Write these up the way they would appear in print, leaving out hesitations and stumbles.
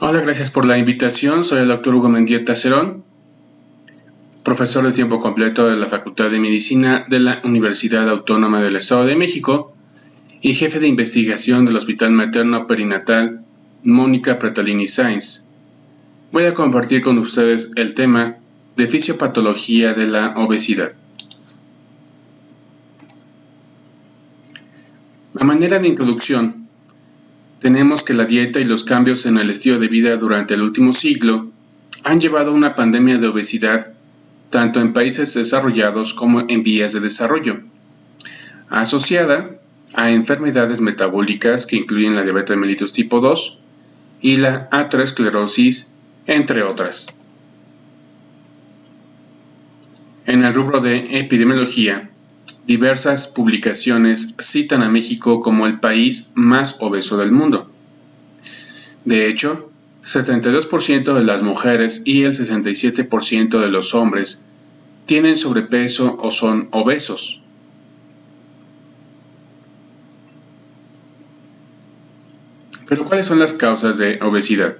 Hola, gracias por la invitación. Soy el doctor Hugo Mendieta Cerón, profesor de tiempo completo de la Facultad de Medicina de la Universidad Autónoma del Estado de México y jefe de investigación del Hospital Materno Perinatal Mónica Pretalini Sáenz. Voy a compartir con ustedes el tema de fisiopatología de la obesidad. A manera de introducción, tenemos que la dieta y los cambios en el estilo de vida durante el último siglo han llevado a una pandemia de obesidad tanto en países desarrollados como en vías de desarrollo, asociada a enfermedades metabólicas que incluyen la diabetes mellitus tipo 2 y la aterosclerosis, entre otras. En el rubro de epidemiología, diversas publicaciones citan a México como el país más obeso del mundo. De hecho, 72% de las mujeres y el 67% de los hombres tienen sobrepeso o son obesos. Pero ¿cuáles son las causas de obesidad?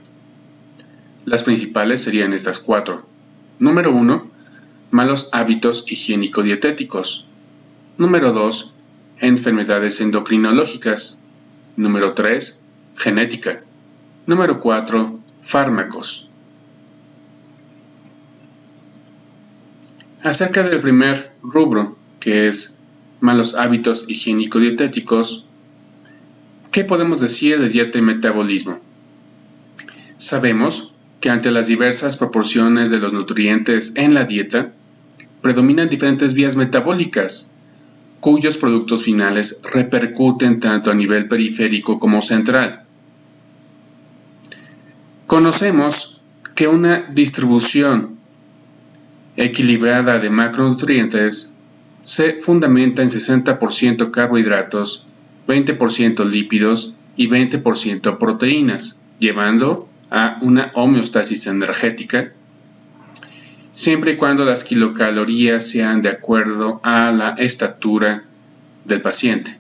Las principales serían estas 4. Número 1, malos hábitos higiénico-dietéticos. Número 2, enfermedades endocrinológicas. Número 3, genética. Número 4, fármacos. Acerca del primer rubro, que es malos hábitos higiénico-dietéticos, ¿qué podemos decir de dieta y metabolismo? Sabemos que ante las diversas proporciones de los nutrientes en la dieta, predominan diferentes vías metabólicas, cuyos productos finales repercuten tanto a nivel periférico como central. Conocemos que una distribución equilibrada de macronutrientes se fundamenta en 60% carbohidratos, 20% lípidos y 20% proteínas, llevando a una homeostasis energética, siempre y cuando las kilocalorías sean de acuerdo a la estatura del paciente.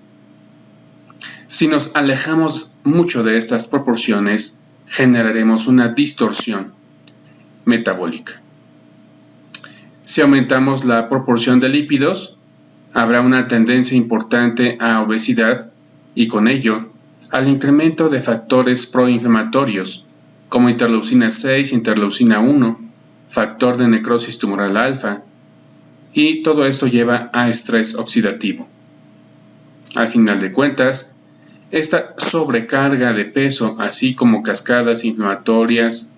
Si nos alejamos mucho de estas proporciones, generaremos una distorsión metabólica. Si aumentamos la proporción de lípidos, habrá una tendencia importante a obesidad y con ello al incremento de factores proinflamatorios como interleucina 6, interleucina 1, factor de necrosis tumoral alfa, y todo esto lleva a estrés oxidativo. Al final de cuentas, esta sobrecarga de peso, así como cascadas inflamatorias,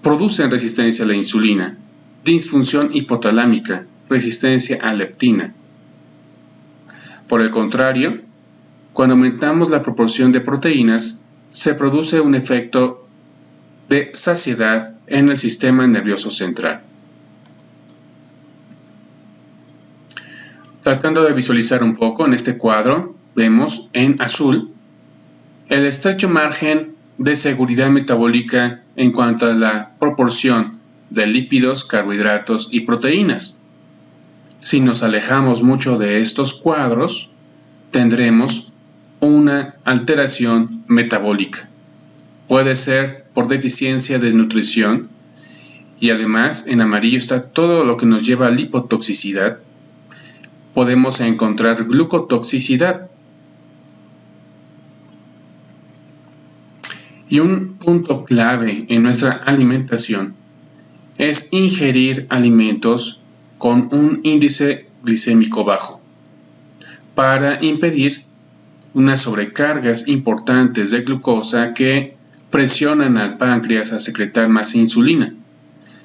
producen resistencia a la insulina, disfunción hipotalámica, resistencia a leptina. Por el contrario, cuando aumentamos la proporción de proteínas, se produce un efecto de saciedad en el sistema nervioso central. Tratando de visualizar un poco en este cuadro, vemos en azul el estrecho margen de seguridad metabólica en cuanto a la proporción de lípidos, carbohidratos y proteínas. Si nos alejamos mucho de estos cuadros, tendremos una alteración metabólica. Puede ser por deficiencia de nutrición y además en amarillo está todo lo que nos lleva a lipotoxicidad. Podemos encontrar glucotoxicidad. Y un punto clave en nuestra alimentación es ingerir alimentos con un índice glicémico bajo para impedir unas sobrecargas importantes de glucosa que presionan al páncreas a secretar más insulina.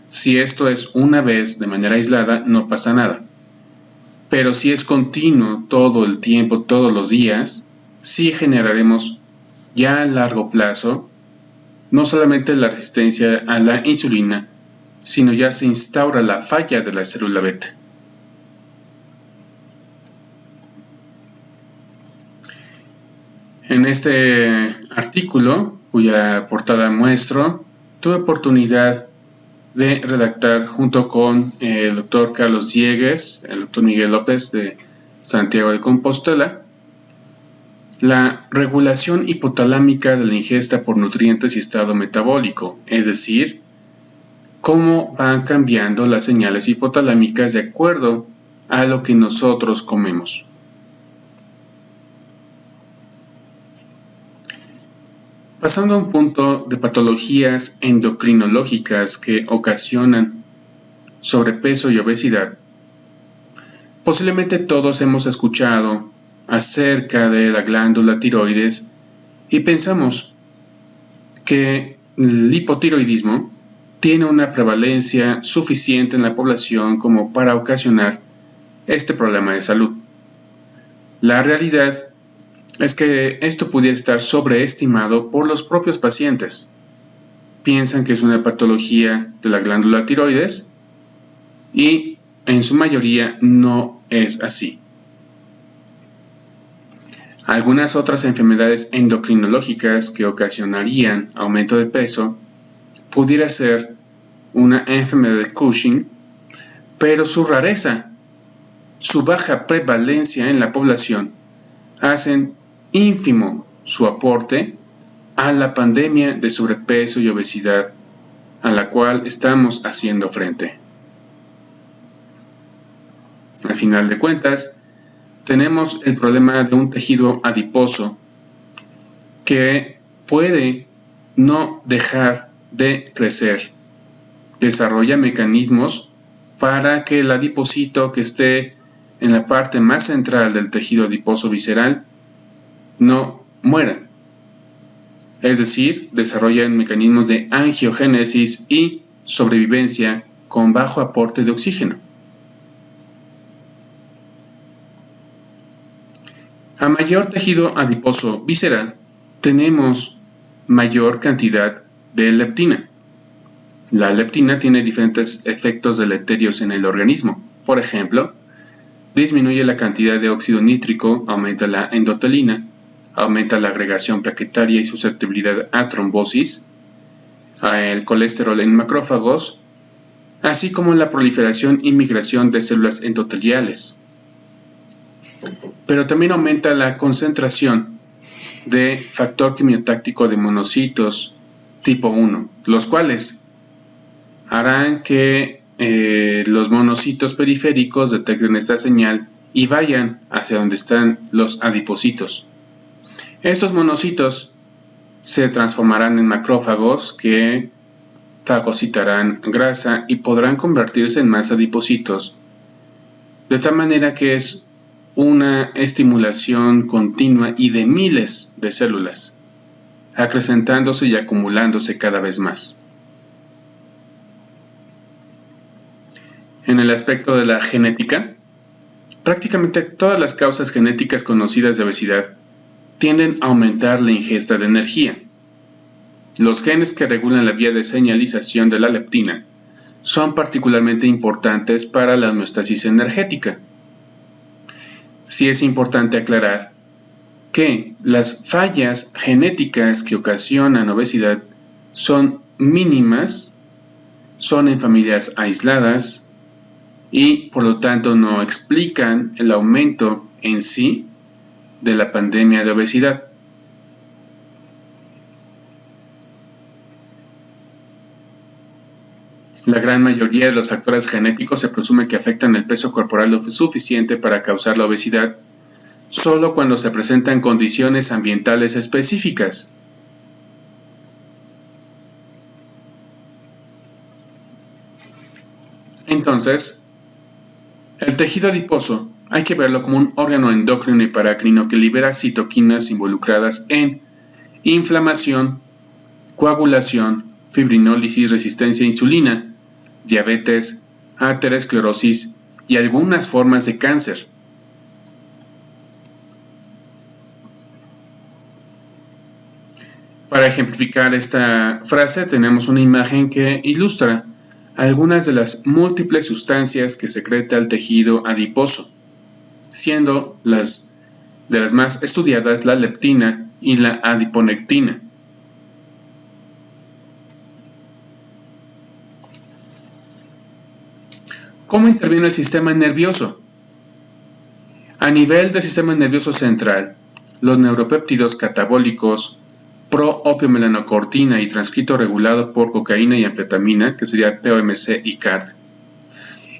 Si esto es una vez de manera aislada, no pasa nada. Pero si es continuo todo el tiempo, todos los días, sí generaremos ya a largo plazo no solamente la resistencia a la insulina, sino ya se instaura la falla de la célula beta. En este artículo, cuya portada muestro, tuve oportunidad de redactar junto con el doctor Carlos Diegues, el doctor Miguel López de Santiago de Compostela, la regulación hipotalámica de la ingesta por nutrientes y estado metabólico, es decir, cómo van cambiando las señales hipotalámicas de acuerdo a lo que nosotros comemos. Pasando a un punto de patologías endocrinológicas que ocasionan sobrepeso y obesidad, posiblemente todos hemos escuchado acerca de la glándula tiroides y pensamos que el hipotiroidismo tiene una prevalencia suficiente en la población como para ocasionar este problema de salud. La realidad es que esto pudiera estar sobreestimado por los propios pacientes. Piensan que es una patología de la glándula tiroides y en su mayoría no es así. Algunas otras enfermedades endocrinológicas que ocasionarían aumento de peso pudiera ser una enfermedad de Cushing, pero su rareza, su baja prevalencia en la población, hacen ínfimo su aporte a la pandemia de sobrepeso y obesidad a la cual estamos haciendo frente. Al final de cuentas, tenemos el problema de un tejido adiposo que puede no dejar de crecer. Desarrolla mecanismos para que el adipocito que esté en la parte más central del tejido adiposo visceral no muera. Es decir, desarrollan mecanismos de angiogénesis y sobrevivencia con bajo aporte de oxígeno. A mayor tejido adiposo visceral, tenemos mayor cantidad de leptina. La leptina tiene diferentes efectos deleterios en el organismo. Por ejemplo, disminuye la cantidad de óxido nítrico, aumenta la endotelina, aumenta la agregación plaquetaria y susceptibilidad a trombosis, el colesterol en macrófagos, así como la proliferación y migración de células endoteliales. Pero también aumenta la concentración de factor quimiotáctico de monocitos tipo 1, los cuales harán que los monocitos periféricos detecten esta señal y vayan hacia donde están los adipocitos. Estos monocitos se transformarán en macrófagos que fagocitarán grasa y podrán convertirse en más adipocitos, de tal manera que es una estimulación continua y de miles de células, acrecentándose y acumulándose cada vez más. En el aspecto de la genética, prácticamente todas las causas genéticas conocidas de obesidad tienden a aumentar la ingesta de energía. Los genes que regulan la vía de señalización de la leptina son particularmente importantes para la homeostasis energética. Sí es importante aclarar que las fallas genéticas que ocasionan obesidad son mínimas, son en familias aisladas y por lo tanto no explican el aumento en sí de la pandemia de obesidad. La gran mayoría de los factores genéticos se presume que afectan el peso corporal lo suficiente para causar la obesidad, solo cuando se presentan condiciones ambientales específicas. Entonces, el tejido adiposo hay que verlo como un órgano endocrino y parácrino que libera citoquinas involucradas en inflamación, coagulación, fibrinólisis, resistencia a insulina, diabetes, aterosclerosis y algunas formas de cáncer. Para ejemplificar esta frase tenemos una imagen que ilustra algunas de las múltiples sustancias que secreta el tejido adiposo, siendo de las más estudiadas la leptina y la adiponectina. ¿Cómo interviene el sistema nervioso? A nivel del sistema nervioso central, los neuropéptidos catabólicos pro-opiomelanocortina y transcrito regulado por cocaína y anfetamina, que sería POMC y CART,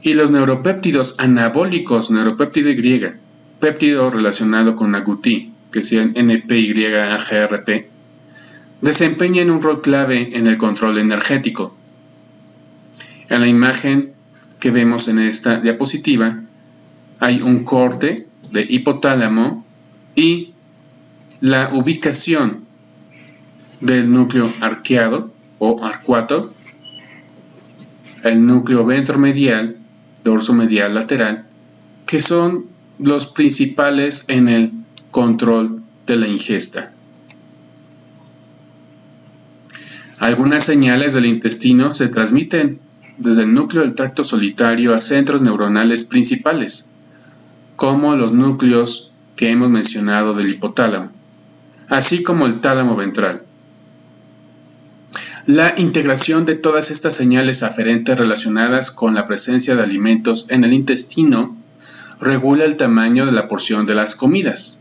y los neuropéptidos anabólicos, neuropéptido Y, péptido relacionado con agouti, que serían NPY-AGRP, desempeñan un rol clave en el control energético. En la imagen que vemos en esta diapositiva hay un corte de hipotálamo y la ubicación del núcleo arqueado o arcuato, el núcleo ventromedial, dorsomedial lateral, que son los principales en el control de la ingesta. Algunas señales del intestino se transmiten desde el núcleo del tracto solitario a centros neuronales principales, como los núcleos que hemos mencionado del hipotálamo, así como el tálamo ventral. La integración de todas estas señales aferentes relacionadas con la presencia de alimentos en el intestino regula el tamaño de la porción de las comidas.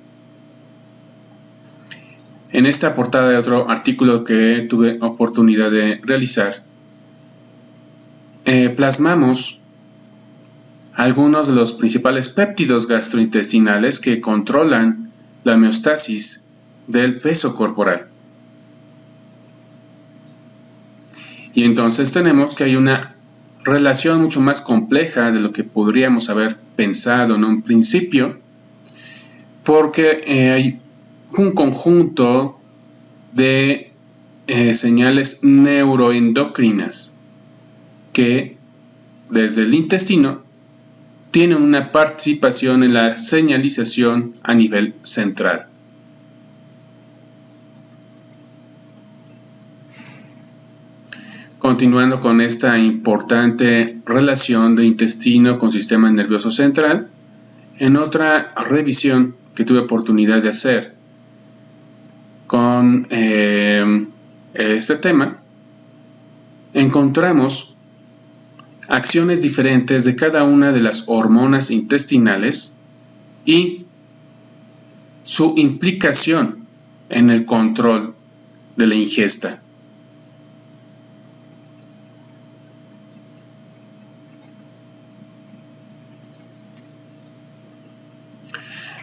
En esta portada de otro artículo que tuve oportunidad de realizar, plasmamos algunos de los principales péptidos gastrointestinales que controlan la homeostasis del peso corporal. Y entonces tenemos que hay una relación mucho más compleja de lo que podríamos haber pensado en un principio, porque hay un conjunto de señales neuroendocrinas que desde el intestino tienen una participación en la señalización a nivel central. Continuando con esta importante relación de intestino con sistema nervioso central, en otra revisión que tuve oportunidad de hacer con este tema, encontramos acciones diferentes de cada una de las hormonas intestinales y su implicación en el control de la ingesta.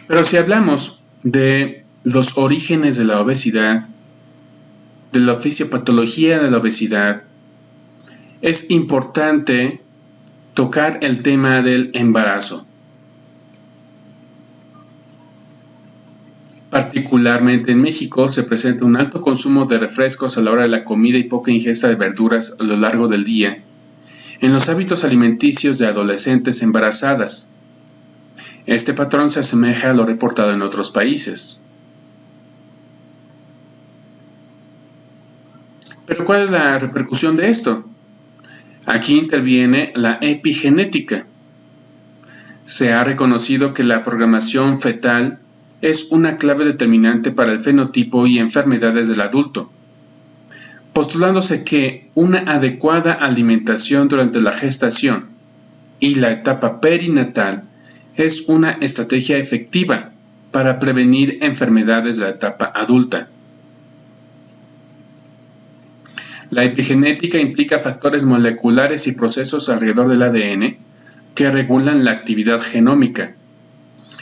Pero si hablamos de los orígenes de la obesidad, de la fisiopatología de la obesidad, es importante tocar el tema del embarazo. Particularmente en México se presenta un alto consumo de refrescos a la hora de la comida y poca ingesta de verduras a lo largo del día en los hábitos alimenticios de adolescentes embarazadas. Este patrón se asemeja a lo reportado en otros países. Pero ¿cuál es la repercusión de esto? Aquí interviene la epigenética. Se ha reconocido que la programación fetal es una clave determinante para el fenotipo y enfermedades del adulto, postulándose que una adecuada alimentación durante la gestación y la etapa perinatal es una estrategia efectiva para prevenir enfermedades de la etapa adulta. La epigenética implica factores moleculares y procesos alrededor del ADN que regulan la actividad genómica,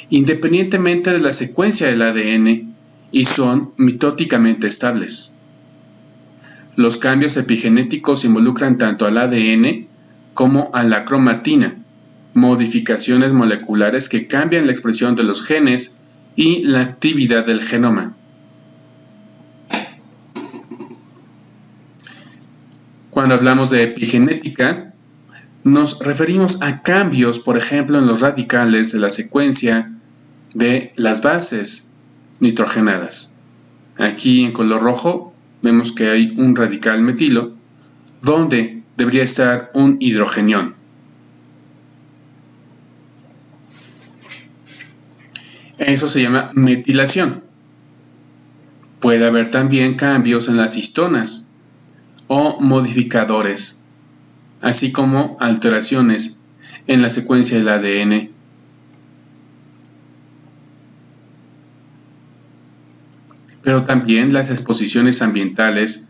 independientemente de la secuencia del ADN, y son mitóticamente estables. Los cambios epigenéticos involucran tanto al ADN como a la cromatina, modificaciones moleculares que cambian la expresión de los genes y la actividad del genoma. Cuando hablamos de epigenética, nos referimos a cambios, por ejemplo, en los radicales de la secuencia de las bases nitrogenadas. Aquí en color rojo vemos que hay un radical metilo donde debería estar un hidrogenión. Eso se llama metilación. Puede haber también cambios en las histonas o modificadores, así como alteraciones en la secuencia del ADN. Pero también las exposiciones ambientales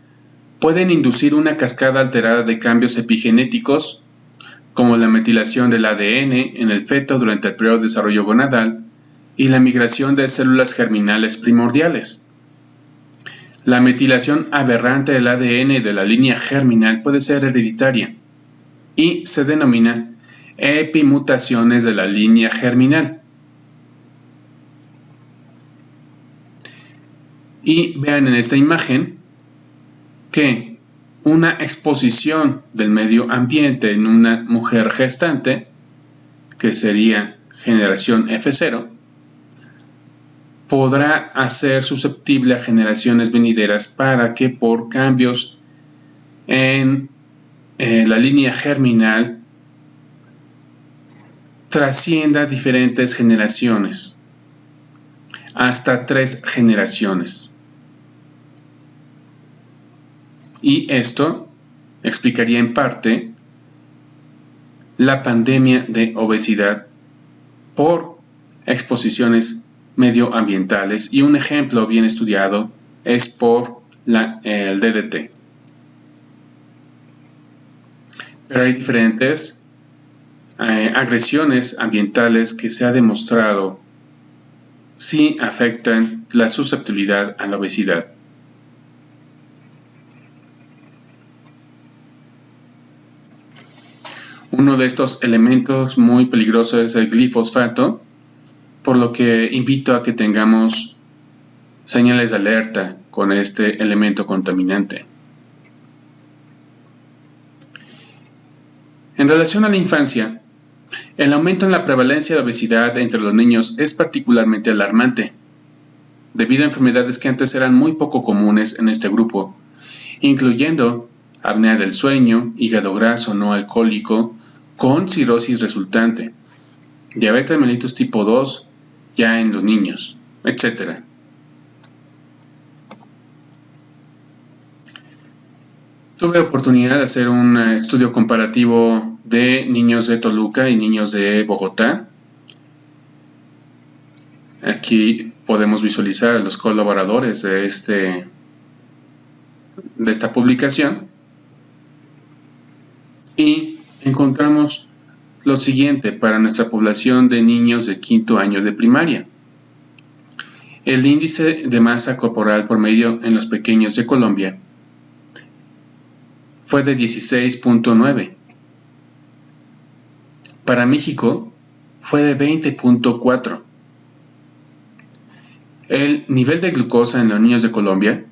pueden inducir una cascada alterada de cambios epigenéticos, como la metilación del ADN en el feto durante el periodo de desarrollo gonadal y la migración de células germinales primordiales. La metilación aberrante del ADN de la línea germinal puede ser hereditaria y se denomina epimutaciones de la línea germinal. Y vean en esta imagen que una exposición del medio ambiente en una mujer gestante, que sería generación F0, podrá hacer susceptible a generaciones venideras para que por cambios en la línea germinal trascienda diferentes generaciones, hasta 3 generaciones. Y esto explicaría en parte la pandemia de obesidad por exposiciones medioambientales, y un ejemplo bien estudiado es por el DDT. Pero hay diferentes agresiones ambientales que se ha demostrado sí afectan la susceptibilidad a la obesidad. Uno de estos elementos muy peligrosos es el glifosfato, por lo que invito a que tengamos señales de alerta con este elemento contaminante. En relación a la infancia, el aumento en la prevalencia de obesidad entre los niños es particularmente alarmante, debido a enfermedades que antes eran muy poco comunes en este grupo, incluyendo apnea del sueño, hígado graso no alcohólico, con cirrosis resultante, diabetes mellitus tipo 2 ya en los niños, etc. Tuve oportunidad de hacer un estudio comparativo de niños de Toluca y niños de Bogotá. Aquí podemos visualizar a los colaboradores de esta publicación y encontramos lo siguiente para nuestra población de niños de quinto año de primaria. El índice de masa corporal promedio en los pequeños de Colombia fue de 16.9. Para México fue de 20.4. El nivel de glucosa en los niños de Colombia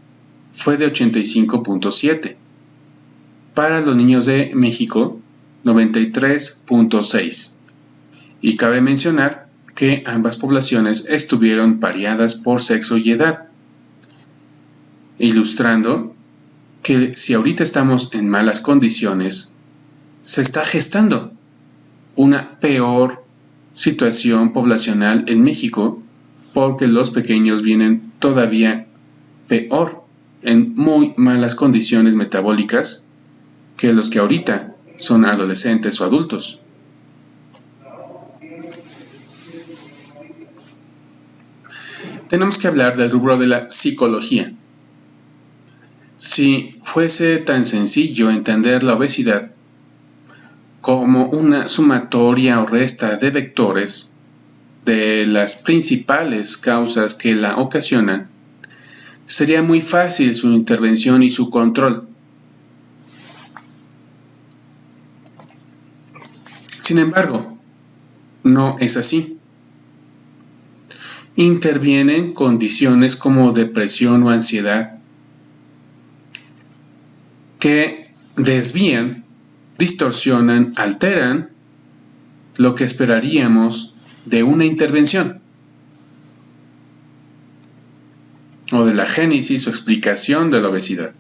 fue de 85.7. Para los niños de México, 93.6. Y cabe mencionar que ambas poblaciones estuvieron pareadas por sexo y edad, ilustrando que si ahorita estamos en malas condiciones, se está gestando una peor situación poblacional en México, porque los pequeños vienen todavía peor, en muy malas condiciones metabólicas, que los que ahorita son adolescentes o adultos. Tenemos que hablar del rubro de la psicología. Si fuese tan sencillo entender la obesidad como una sumatoria o resta de vectores de las principales causas que la ocasionan, sería muy fácil su intervención y su control. Sin embargo, no es así. Intervienen condiciones como depresión o ansiedad que desvían, distorsionan, alteran lo que esperaríamos de una intervención o de la génesis o explicación de la obesidad.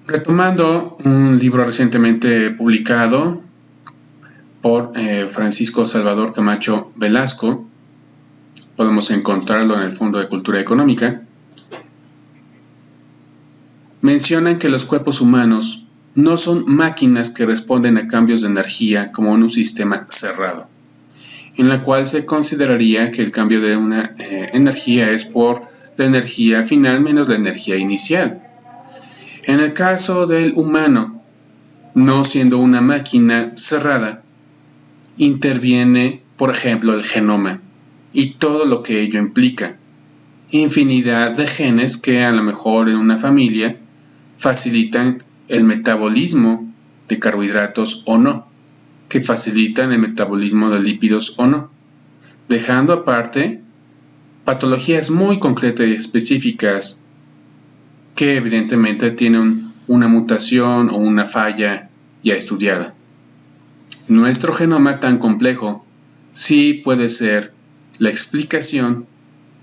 Retomando un libro recientemente publicado por Francisco Salvador Camacho Velasco, podemos encontrarlo en el Fondo de Cultura Económica, mencionan que los cuerpos humanos no son máquinas que responden a cambios de energía como en un sistema cerrado. en la cual se consideraría que el cambio de una energía es por la energía final menos la energía inicial. En el caso del humano, no siendo una máquina cerrada, interviene, por ejemplo, el genoma y todo lo que ello implica. Infinidad de genes que a lo mejor en una familia facilitan el metabolismo de carbohidratos o no, que facilitan el metabolismo de lípidos o no, dejando aparte patologías muy concretas y específicas que evidentemente tienen una mutación o una falla ya estudiada. Nuestro genoma tan complejo sí puede ser la explicación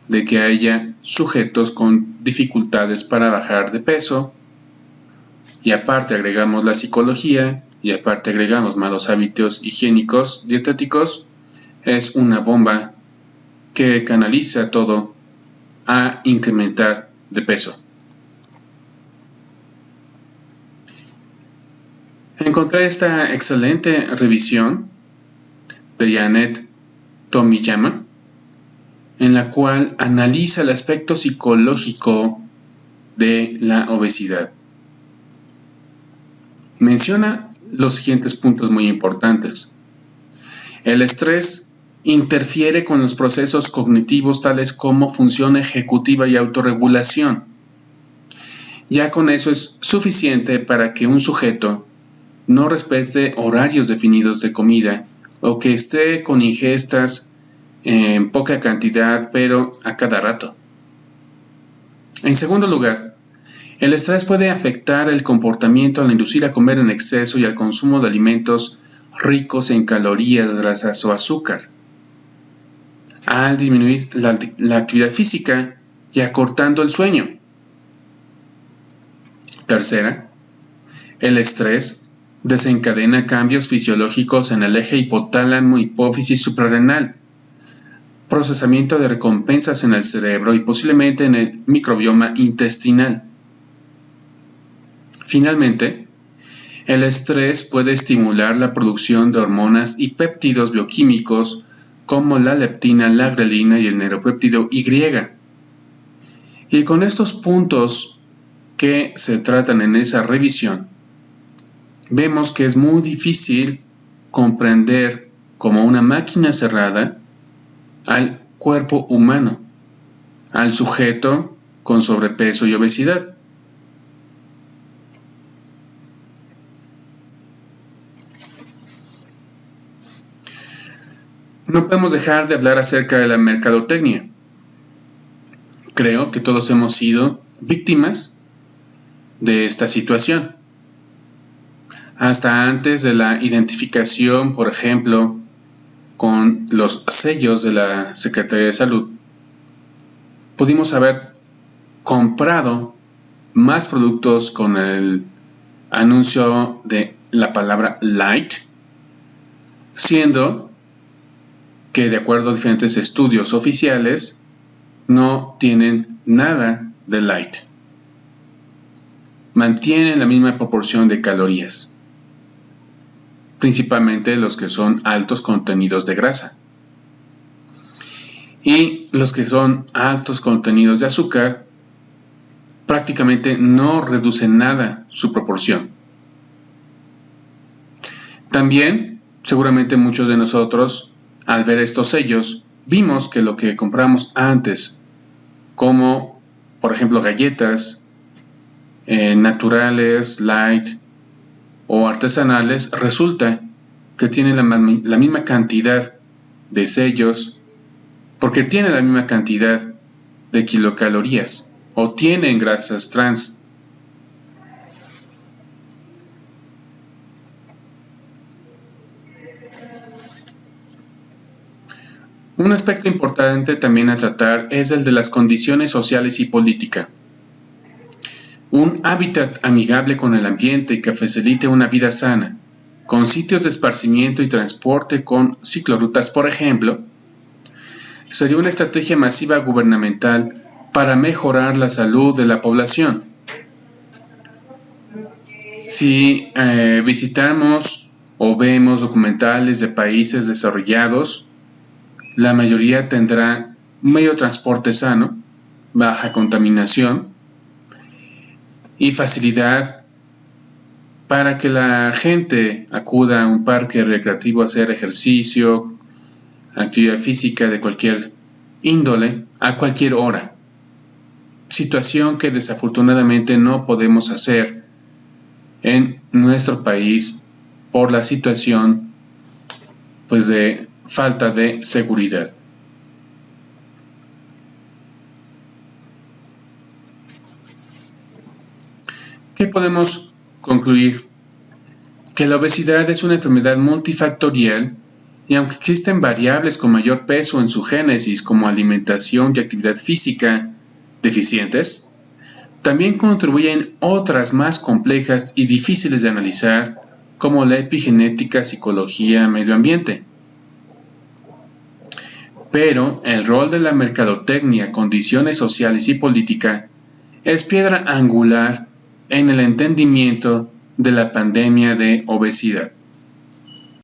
de que haya sujetos con dificultades para bajar de peso, y aparte agregamos la psicología, y aparte agregamos malos hábitos higiénicos, dietéticos, es una bomba que canaliza todo a incrementar de peso. Encontré esta excelente revisión de Janet Tomiyama, en la cual analiza el aspecto psicológico de la obesidad. Menciona los siguientes puntos muy importantes. El estrés interfiere con los procesos cognitivos tales como función ejecutiva y autorregulación. Ya con eso es suficiente para que un sujeto no respete horarios definidos de comida o que esté con ingestas en poca cantidad pero a cada rato. En segundo lugar, el estrés puede afectar el comportamiento al inducir a comer en exceso y al consumo de alimentos ricos en calorías, grasas o azúcar, al disminuir la actividad física y acortando el sueño. Tercera, el estrés desencadena cambios fisiológicos en el eje hipotálamo, hipófisis suprarrenal, procesamiento de recompensas en el cerebro y posiblemente en el microbioma intestinal. Finalmente, el estrés puede estimular la producción de hormonas y péptidos bioquímicos como la leptina, la grelina y el neuropéptido Y. Y con estos puntos que se tratan en esa revisión, vemos que es muy difícil comprender como una máquina cerrada al cuerpo humano, al sujeto con sobrepeso y obesidad. No podemos dejar de hablar acerca de la mercadotecnia. Creo que todos hemos sido víctimas de esta situación. Hasta antes de la identificación, por ejemplo, con los sellos de la Secretaría de Salud, pudimos haber comprado más productos con el anuncio de la palabra light, siendo que de acuerdo a diferentes estudios oficiales no tienen nada de light. Mantienen la misma proporción de calorías, principalmente los que son altos contenidos de grasa. Y los que son altos contenidos de azúcar prácticamente no reducen nada su proporción. También, seguramente muchos de nosotros, al ver estos sellos, vimos que lo que compramos antes, como por ejemplo galletas naturales, light o artesanales, resulta que tienen la misma cantidad de sellos, porque tienen la misma cantidad de kilocalorías o tienen grasas trans. Un aspecto importante también a tratar es el de las condiciones sociales y política. Un hábitat amigable con el ambiente que facilite una vida sana, con sitios de esparcimiento y transporte con ciclorrutas, por ejemplo, sería una estrategia masiva gubernamental para mejorar la salud de la población. Si visitamos o vemos documentales de países desarrollados, la mayoría tendrá un medio de transporte sano, baja contaminación y facilidad para que la gente acuda a un parque recreativo a hacer ejercicio, actividad física de cualquier índole, a cualquier hora. Situación que desafortunadamente no podemos hacer en nuestro país por la situación pues de falta de seguridad. ¿Qué podemos concluir? Que la obesidad es una enfermedad multifactorial y aunque existen variables con mayor peso en su génesis como alimentación y actividad física deficientes, también contribuyen otras más complejas y difíciles de analizar como la epigenética, psicología, medio ambiente. Pero el rol de la mercadotecnia, condiciones sociales y política es piedra angular en el entendimiento de la pandemia de obesidad.